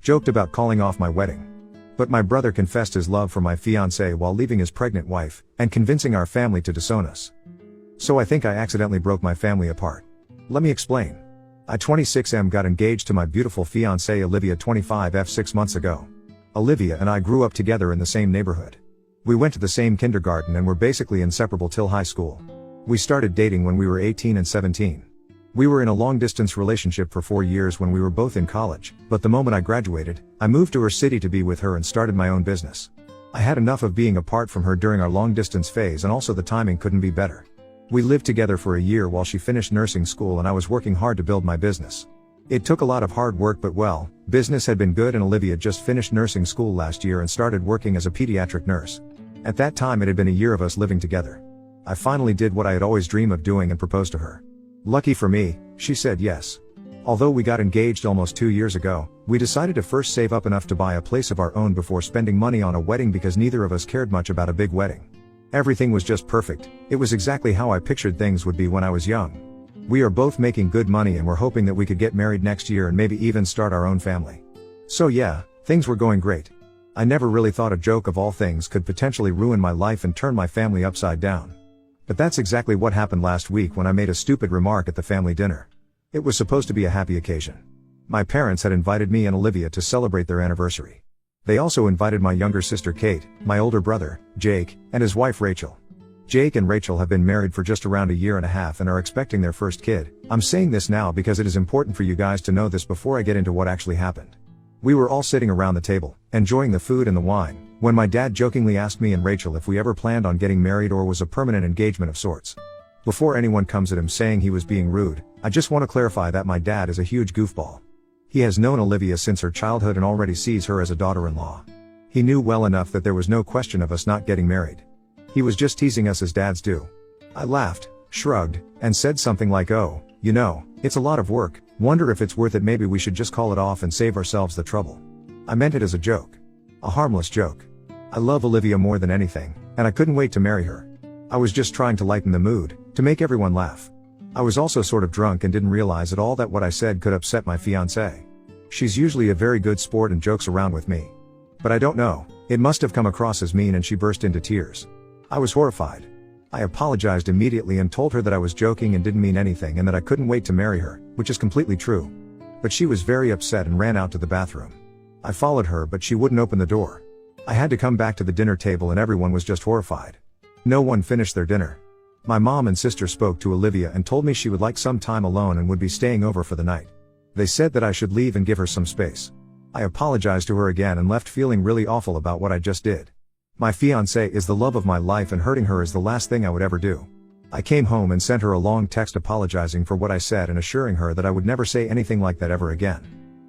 Joked about calling off my wedding. But my brother confessed his love for my fiancée while leaving his pregnant wife, and convincing our family to disown us. So I think I accidentally broke my family apart. Let me explain. I 26M got engaged to my beautiful fiancée Olivia 25F 6 months ago. Olivia and I grew up together in the same neighborhood. We went to the same kindergarten and were basically inseparable till high school. We started dating when we were 18 and 17. We were in a long-distance relationship for 4 years when we were both in college, but the moment I graduated, I moved to her city to be with her and started my own business. I had enough of being apart from her during our long-distance phase, and also the timing couldn't be better. We lived together for a year while she finished nursing school and I was working hard to build my business. It took a lot of hard work, but well, business had been good and Olivia just finished nursing school last year and started working as a pediatric nurse. At that time it had been a year of us living together. I finally did what I had always dreamed of doing and proposed to her. Lucky for me, she said yes. Although we got engaged almost 2 years ago, we decided to first save up enough to buy a place of our own before spending money on a wedding because neither of us cared much about a big wedding. Everything was just perfect. It was exactly how I pictured things would be when I was young. We are both making good money and we're hoping that we could get married next year and maybe even start our own family. So yeah, things were going great. I never really thought a joke of all things could potentially ruin my life and turn my family upside down. But that's exactly what happened last week when I made a stupid remark at the family dinner. It was supposed to be a happy occasion. My parents had invited me and Olivia to celebrate their anniversary. They also invited my younger sister Kate, my older brother, Jake, and his wife Rachel. Jake and Rachel have been married for just around a year and a half and are expecting their first kid. I'm saying this now because it is important for you guys to know this before I get into what actually happened. We were all sitting around the table, enjoying the food and the wine, when my dad jokingly asked me and Rachel if we ever planned on getting married or was a permanent engagement of sorts. Before anyone comes at him saying he was being rude, I just want to clarify that my dad is a huge goofball. He has known Olivia since her childhood and already sees her as a daughter-in-law. He knew well enough that there was no question of us not getting married. He was just teasing us as dads do. I laughed, shrugged, and said something like, "Oh, you know, it's a lot of work, wonder if it's worth it, maybe we should just call it off and save ourselves the trouble." I meant it as a joke. A harmless joke. I love Olivia more than anything, and I couldn't wait to marry her. I was just trying to lighten the mood, to make everyone laugh. I was also sort of drunk and didn't realize at all that what I said could upset my fiancée. She's usually a very good sport and jokes around with me. But I don't know, it must have come across as mean and she burst into tears. I was horrified. I apologized immediately and told her that I was joking and didn't mean anything and that I couldn't wait to marry her, which is completely true. But she was very upset and ran out to the bathroom. I followed her but she wouldn't open the door. I had to come back to the dinner table and everyone was just horrified. No one finished their dinner. My mom and sister spoke to Olivia and told me she would like some time alone and would be staying over for the night. They said that I should leave and give her some space. I apologized to her again and left feeling really awful about what I just did. My fiancée is the love of my life and hurting her is the last thing I would ever do. I came home and sent her a long text apologizing for what I said and assuring her that I would never say anything like that ever again.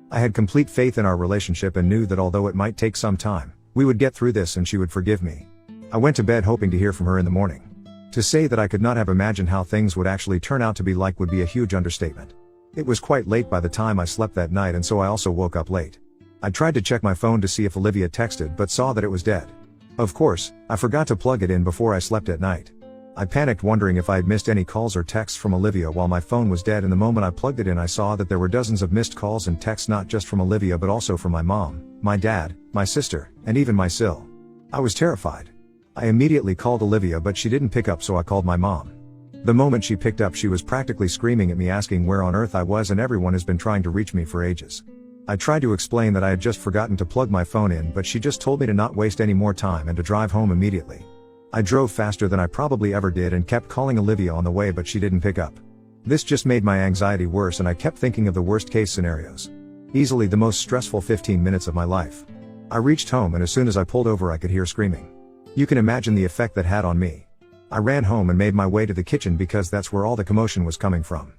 I had complete faith in our relationship and knew that although it might take some time, we would get through this and she would forgive me. I went to bed hoping to hear from her in the morning. To say that I could not have imagined how things would actually turn out to be like would be a huge understatement. It was quite late by the time I slept that night and so I also woke up late. I tried to check my phone to see if Olivia texted but saw that it was dead. Of course, I forgot to plug it in before I slept at night. I panicked wondering if I had missed any calls or texts from Olivia while my phone was dead, and the moment I plugged it in I saw that there were dozens of missed calls and texts, not just from Olivia but also from my mom, my dad, my sister, and even my sil. I was terrified. I immediately called Olivia but she didn't pick up, so I called my mom. The moment she picked up she was practically screaming at me asking where on earth I was and everyone has been trying to reach me for ages. I tried to explain that I had just forgotten to plug my phone in but she just told me to not waste any more time and to drive home immediately. I drove faster than I probably ever did and kept calling Olivia on the way but she didn't pick up. This just made my anxiety worse and I kept thinking of the worst case scenarios. Easily the most stressful 15 minutes of my life. I reached home and as soon as I pulled over I could hear screaming. You can imagine the effect that had on me. I ran home and made my way to the kitchen because that's where all the commotion was coming from.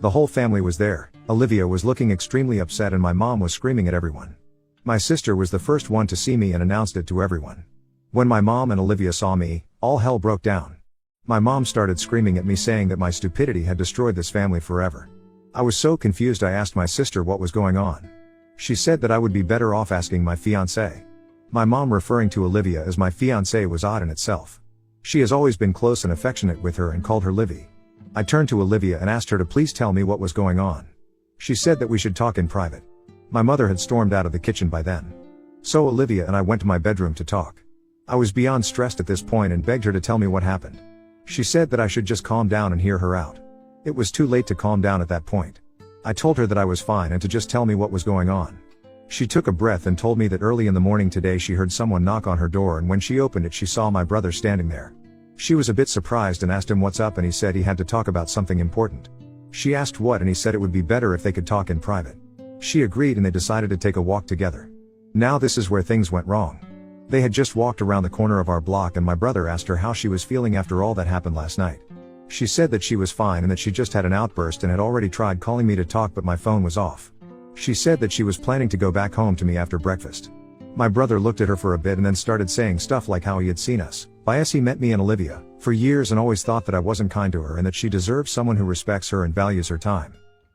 The whole family was there. Olivia was looking extremely upset and my mom was screaming at everyone. My sister was the first one to see me and announced it to everyone. When my mom and Olivia saw me, all hell broke down. My mom started screaming at me saying that my stupidity had destroyed this family forever. I was so confused I asked my sister what was going on. She said that I would be better off asking my fiancé. My mom referring to Olivia as my fiancé was odd in itself. She has always been close and affectionate with her and called her Livy. I turned to Olivia and asked her to please tell me what was going on. She said that we should talk in private. My mother had stormed out of the kitchen by then. So Olivia and I went to my bedroom to talk. I was beyond stressed at this point and begged her to tell me what happened. She said that I should just calm down and hear her out. It was too late to calm down at that point. I told her that I was fine and to just tell me what was going on. She took a breath and told me that early in the morning today she heard someone knock on her door, and when she opened it she saw my brother standing there. She was a bit surprised and asked him what's up, and he said he had to talk about something important. She asked what, and he said it would be better if they could talk in private. She agreed and they decided to take a walk together. Now this is where things went wrong. They had just walked around the corner of our block and my brother asked her how she was feeling after all that happened last night. She said that she was fine and that she just had an outburst and had already tried calling me to talk, but my phone was off. She said that she was planning to go back home to me after breakfast. My brother looked at her for a bit and then started saying stuff like how he had seen us, by us he meant me and Olivia, for years and always thought that I wasn't kind to her and that she deserves someone who respects her and values her time.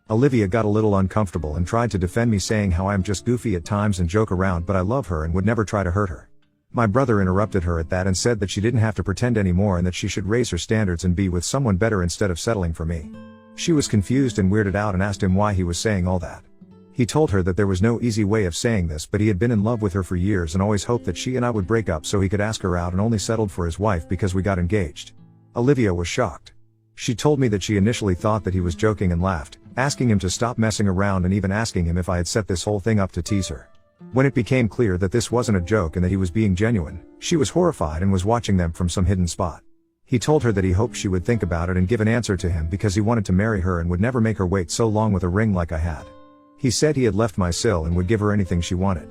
Olivia got a little uncomfortable and tried to defend me, saying how I am just goofy at times and joke around, but I love her and would never try to hurt her. My brother interrupted her at that and said that she didn't have to pretend anymore and that she should raise her standards and be with someone better instead of settling for me. She was confused and weirded out and asked him why he was saying all that. He told her that there was no easy way of saying this, but he had been in love with her for years and always hoped that she and I would break up so he could ask her out, and only settled for his wife because we got engaged. Olivia was shocked. She told me that she initially thought that he was joking and laughed, asking him to stop messing around and even asking him if I had set this whole thing up to tease her. When it became clear that this wasn't a joke and that he was being genuine, she was horrified and was watching them from some hidden spot. He told her that he hoped she would think about it and give an answer to him because he wanted to marry her and would never make her wait so long with a ring like I had. He said he had left my sil and would give her anything she wanted.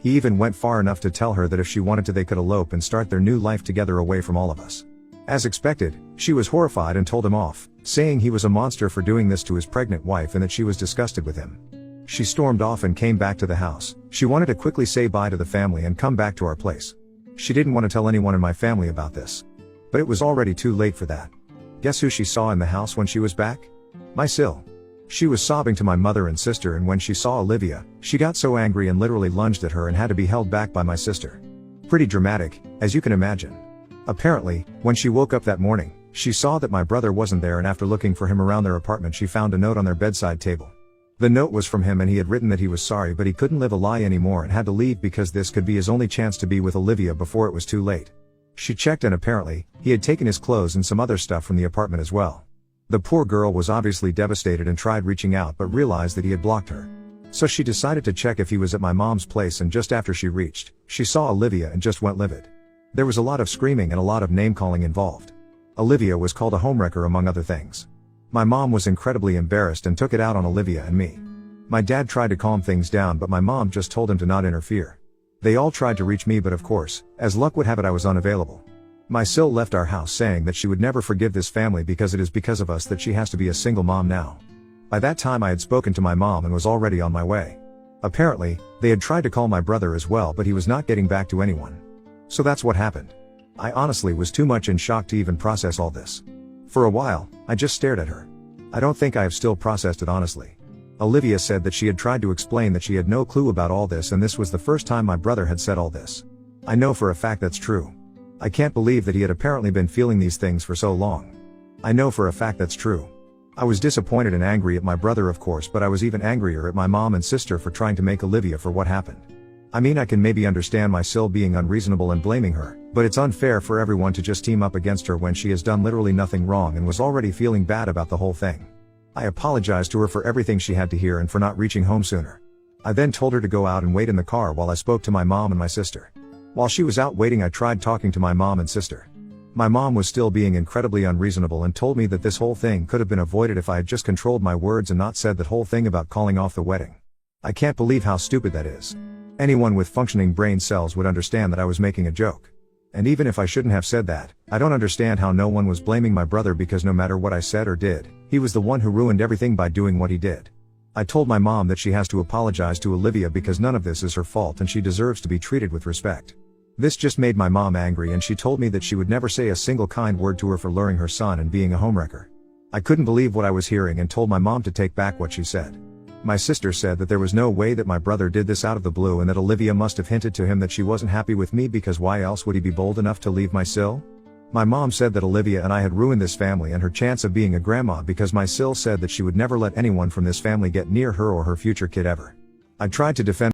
He even went far enough to tell her that if she wanted to they could elope and start their new life together away from all of us. As expected, she was horrified and told him off, saying he was a monster for doing this to his pregnant wife and that she was disgusted with him. She stormed off and came back to the house. She wanted to quickly say bye to the family and come back to our place. She didn't want to tell anyone in my family about this. But it was already too late for that. Guess who she saw in the house when she was back? My sil. She was sobbing to my mother and sister, and when she saw Olivia, she got so angry and literally lunged at her and had to be held back by my sister. Pretty dramatic, as you can imagine. Apparently, when she woke up that morning, she saw that my brother wasn't there, and after looking for him around their apartment she found a note on their bedside table. The note was from him and he had written that he was sorry but he couldn't live a lie anymore and had to leave because this could be his only chance to be with Olivia before it was too late. She checked and apparently, he had taken his clothes and some other stuff from the apartment as well. The poor girl was obviously devastated and tried reaching out but realized that he had blocked her. So she decided to check if he was at my mom's place, and just after she reached, she saw Olivia and just went livid. There was a lot of screaming and a lot of name calling involved. Olivia was called a homewrecker among other things. My mom was incredibly embarrassed and took it out on Olivia and me. My dad tried to calm things down but my mom just told him to not interfere. They all tried to reach me but of course, as luck would have it I was unavailable. My sil left our house saying that she would never forgive this family because it is because of us that she has to be a single mom now. By that time I had spoken to my mom and was already on my way. Apparently, they had tried to call my brother as well but he was not getting back to anyone. So that's what happened. I honestly was too much in shock to even process all this. For a while, I just stared at her. I don't think I have still processed it honestly. Olivia said that she had tried to explain that she had no clue about all this and this was the first time my brother had said all this. I know for a fact that's true. I can't believe that he had apparently been feeling these things for so long. I know for a fact that's true. I was disappointed and angry at my brother of course, but I was even angrier at my mom and sister for trying to make Olivia for what happened. I mean, I can maybe understand my sil being unreasonable and blaming her, but it's unfair for everyone to just team up against her when she has done literally nothing wrong and was already feeling bad about the whole thing. I apologized to her for everything she had to hear and for not reaching home sooner. I then told her to go out and wait in the car while I spoke to my mom and my sister. While she was out waiting I tried talking to my mom and sister. My mom was still being incredibly unreasonable and told me that this whole thing could have been avoided if I had just controlled my words and not said that whole thing about calling off the wedding. I can't believe how stupid that is. Anyone with functioning brain cells would understand that I was making a joke. And even if I shouldn't have said that, I don't understand how no one was blaming my brother because no matter what I said or did, he was the one who ruined everything by doing what he did. I told my mom that she has to apologize to Olivia because none of this is her fault and she deserves to be treated with respect. This just made my mom angry and she told me that she would never say a single kind word to her for luring her son and being a homewrecker. I couldn't believe what I was hearing and told my mom to take back what she said. My sister said that there was no way that my brother did this out of the blue and that Olivia must have hinted to him that she wasn't happy with me because why else would he be bold enough to leave my sil? My mom said that Olivia and I had ruined this family and her chance of being a grandma because my sil said that she would never let anyone from this family get near her or her future kid ever. I tried to defend